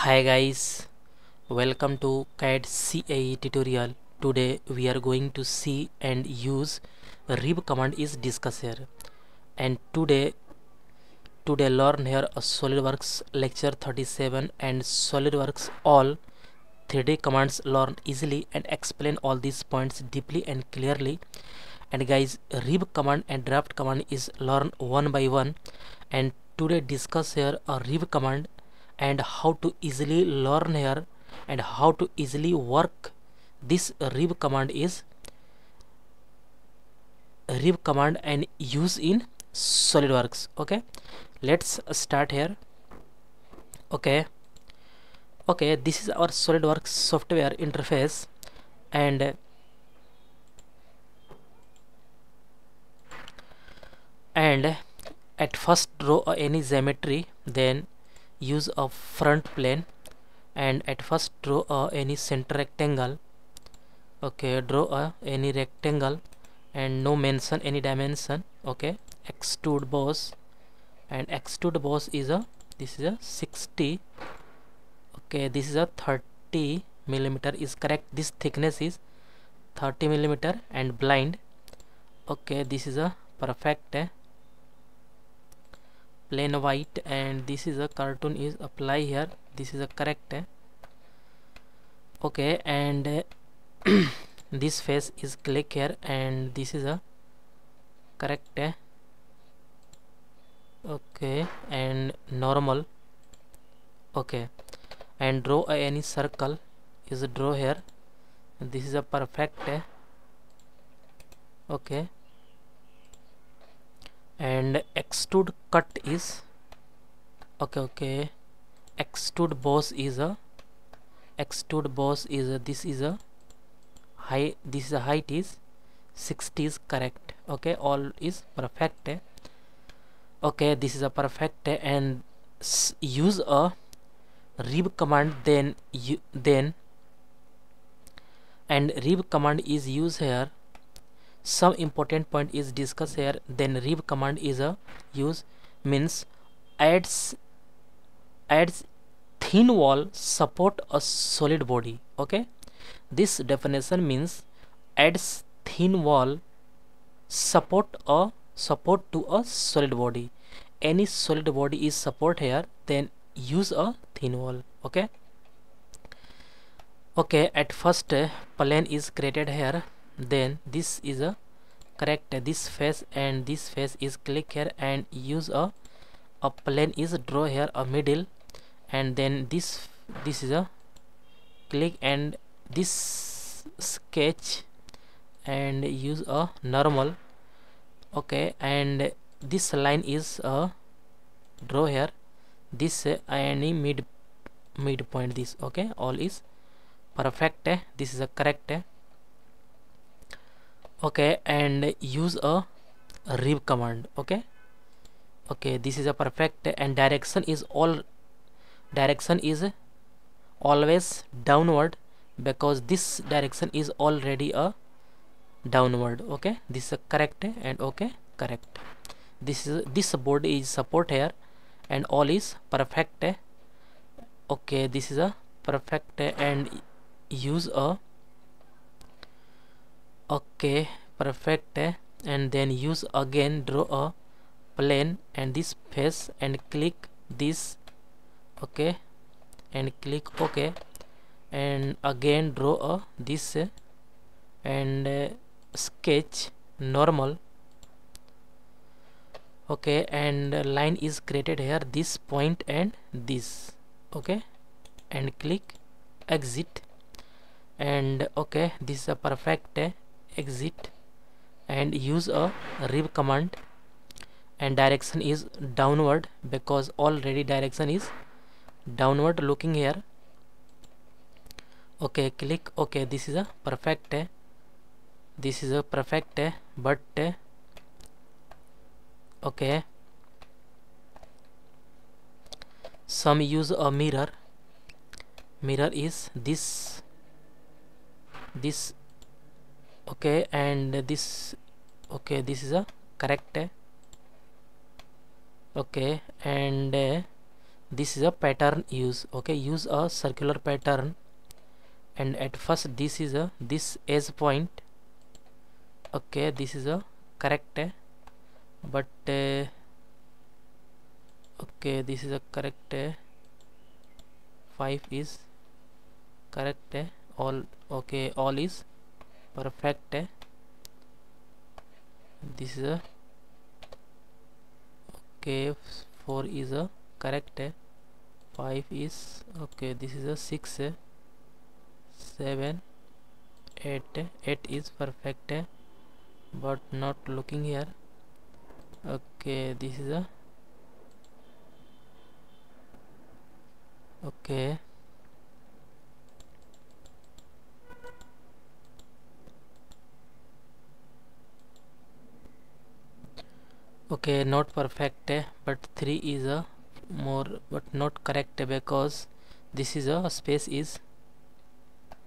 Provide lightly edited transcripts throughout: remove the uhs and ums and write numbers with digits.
Hi guys, welcome to CAD CAE tutorial. Today we are going to see and use rib command is discussed here. And today learn here a Solidworks lecture 37 and Solidworks all 3D commands learn easily and explain all these points deeply and clearly. And guys, rib command and draft command is learn one by one, and today discuss here a rib command and how to easily learn here and how to easily work this rib command and use in SolidWorks. Okay, let's start here. Okay, this is our SolidWorks software interface, and at first draw any geometry, then use a front plane, and at first draw any center rectangle. Okay, draw any rectangle and no mention any dimension. Okay, extrude boss, and extrude boss is this is a 60. Okay, this is a 30 millimeter is correct. This thickness is 30 millimeter and blind. Okay, this is a perfect plain white, and this is a cartoon is apply here. This is a correct. Okay, and this face is click here, and this is a correct. Okay, and normal. Okay, and draw any circle is draw here. This is a perfect. Okay, and extrude cut is okay. Extrude boss is this is a height. This is a height is 60 is correct. Okay, all is perfect. Okay, this is a perfect, and use a rib command, then rib command is used here. Some important point is discussed here. Then rib command is a use means adds thin wall support a solid body. Okay, this definition means adds thin wall support to a solid body. Any solid body is support here, then use a thin wall. Okay, at first plane is created here, then this is a correct. This face and this face is click here, and use a plane is draw here a middle, and then this is a click, and this sketch and use a normal. Okay, and this line is draw here this any midpoint this. Okay, all is perfect. This is a correct. Okay, and use a rib command. Okay, this is a perfect, and direction is always downward, because this direction is already a downward. Okay, this is a correct, and okay, correct. This board is support here, and all is perfect. Okay, this is a perfect, and use a perfect, and then use again draw a plane and this face, and click this. Okay, and click OK, and again draw a this and sketch normal. Okay, and line is created here this point and this. Okay, and click exit, and okay, this is a perfect exit, and use a rib command, and direction is downward, because already direction is downward looking here. Okay, click OK. This is a perfect. But okay, some use a mirror is this. Okay, and this. Okay, this is a correct. Okay, and this is a pattern use. Okay, use a circular pattern, and at first this is a this edge point. Okay, this is a correct, but okay, this is a correct, 5 is correct, all okay, all is perfect. This is a okay, 4 is a correct, 5 is okay, this is a 6, 7, 8 is perfect, but not looking here. Okay, this is a okay, okay, not perfect, but 3 is a more, but not correct, because this is a space is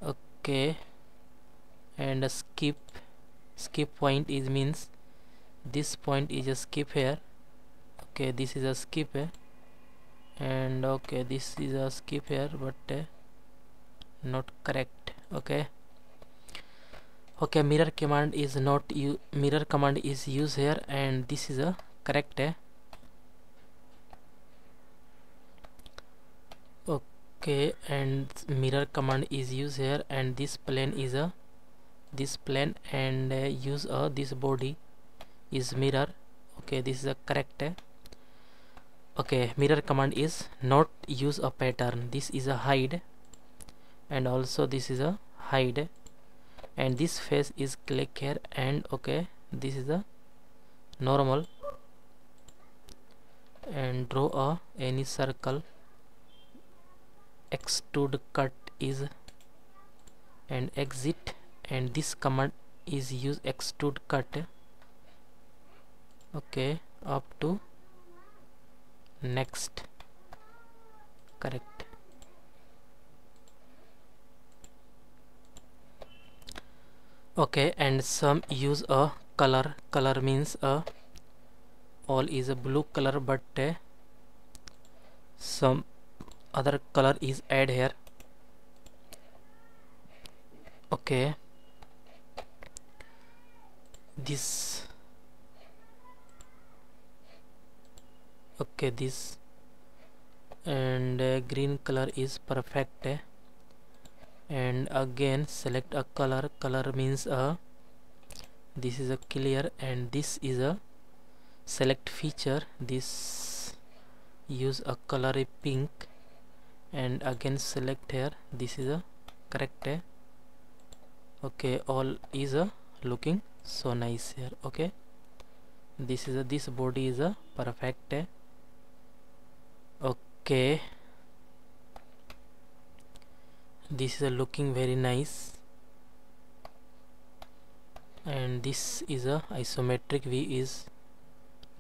okay, and a skip point is means this point is a skip here. Okay, this is a skip, and okay, this is a skip here, but not correct. Okay, okay, mirror command is not mirror command is used here, and this is a correct. Okay, and mirror command is used here, and this plane is a this plane, and use this body is mirror. Okay, this is a correct. Okay, mirror command is not use a pattern. This is a hide, and also this is a hide, and this face is click here, and okay, this is a normal, and draw a any circle. Extrude cut is, and exit, and this command is use extrude cut. Okay, up to next, correct. Okay, and some use a color. Color means all is a blue color, but some other color is add here. Okay, this okay, this, and green color is perfect, and again select a color. Color means this is a clear, and this is a select feature. This use a color pink, and again select here. This is a correct. Okay, all is looking so nice here. Okay, this is this body is a perfect. Okay, this is looking very nice, and this is a isometric view is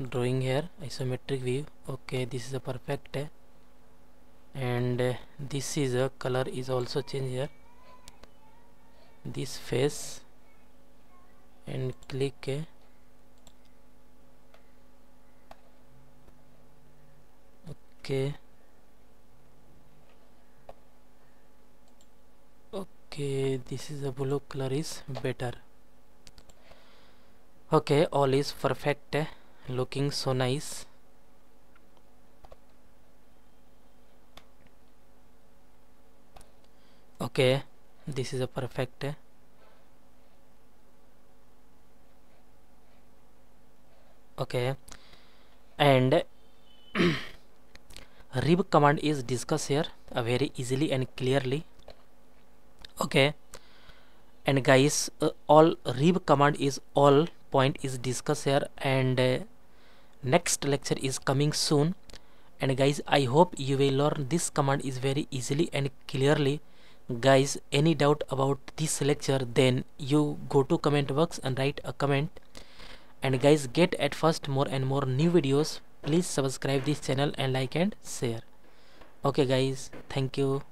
drawing here, isometric view. Okay, this is a perfect, and this is a color is also changed here, this face, and click. Okay, okay, this is a blue color is better. Okay, all is perfect, looking so nice. Okay, this is a perfect. Okay, and rib command is discussed here very easily and clearly. Okay, and guys, all rib command is all point is discussed here, and next lecture is coming soon. And guys, I hope you will learn this command is very easily and clearly. Guys, any doubt about this lecture, then you go to comment box and write a comment. And guys, get at first more and more new videos. Please subscribe this channel and like and share. Okay guys, thank you.